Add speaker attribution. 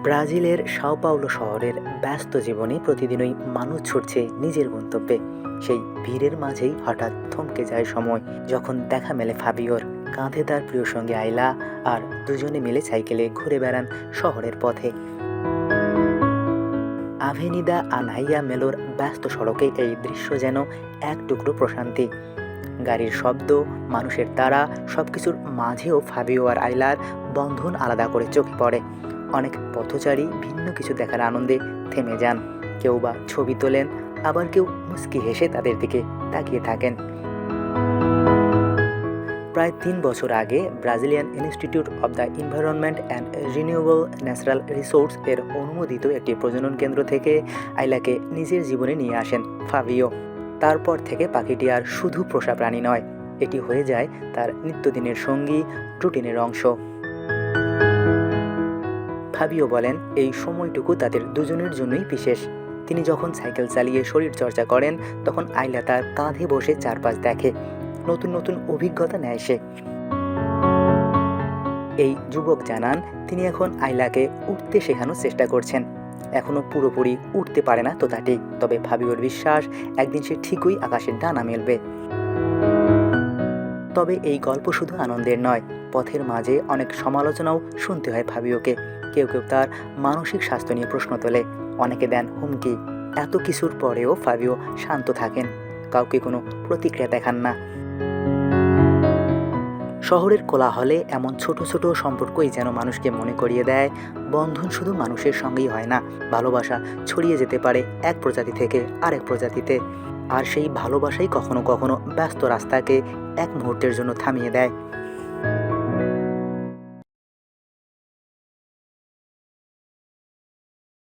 Speaker 1: ব্রাজিলের Sao Paulo শহরের ব্যস্ত জীবনে প্রতিদিনই মানুষ ছুটছে নিজের গন্তব্যে। সেই ভিড়ের মাঝেই হঠাৎ থমকে যায় সময়, যখন দেখা মেলে ফাবিওর। কাঁধে তার প্রিয় সঙ্গী আইলা, আর দুজনে মিলে সাইকেলে ঘুরে বেড়ান শহরের পথে। আভেনিদা আনহাইয়া মেলোর ব্যস্ত সড়কে এই দৃশ্য যেন এক টুকরো প্রশান্তি। গাড়ির শব্দ, মানুষের তাড়া, সবকিছুর মাঝেও ফাবিও আর আইলার বন্ধন আলাদা করে চোখে পড়ে। অনেক পথচারী ভিন্ন কিছু দেখার আনন্দে থেমে যান, কেউ বা ছবি তোলেন, আবার কেউ মুচকি হেসে তাদের দিকে তাকিয়ে থাকেন। প্রায় ৩ বছর আগে Brazilian institute of the environment and renewable natural resource এর অনুমোদিত একটি প্রজনন কেন্দ্র থেকে আইলাকে নিজের জীবনে নিয়ে আসেন ফাবিও। তারপর থেকে পাখিটি আর শুধু পোষা প্রাণী নয়, এটি হয়ে যায় তার নিত্যদিনের সঙ্গী, রুটিনের অংশ। ফাবিও বলেন, এই সময়টুকু তাদের দুজনের জন্যই বিশেষ। তিনি যখন সাইকেল চালিয়ে শরীর চর্চা করেন, তখন আইলা তার কাঁধে বসে চারপাশ দেখে, নতুন নতুন অভিজ্ঞতা নেয় সে। এই যুবক জানান, তিনি এখন আইলাকে উঠতে শেখানোর চেষ্টা করছেন। এখনও পুরোপুরি উঠতে পারে না তোতাটি, তবে ফাবিওর বিশ্বাস একদিন সে ঠিকই আকাশের ডানা মেলবে। তবে এই গল্প শুধু আনন্দের নয়, পথের মাঝে অনেক সমালোচনাও শুনতে হয় ফাবিওকে। কেউ কেউ তার মানসিক স্বাস্থ্য নিয়ে প্রশ্ন তোলে, অনেকে দেন হুমকি। এত কিছুর পরেও ফাবিও শান্ত থাকেন, কাউকে কোনো প্রতিক্রিয়া দেখান না। শহরের কোলাহলে এমন ছোট ছোট সম্পর্কই যেন মানুষকে মনে করিয়ে দেয়, বন্ধন শুধু মানুষের সঙ্গেই হয় না, ভালোবাসা ছড়িয়ে যেতে পারে এক প্রজাতি থেকে আরেক প্রজাতিতে। আর সেই ভালোবাসাই কখনো কখনো ব্যস্ত রাস্তাকে এক মুহূর্তের জন্য থামিয়ে দেয়।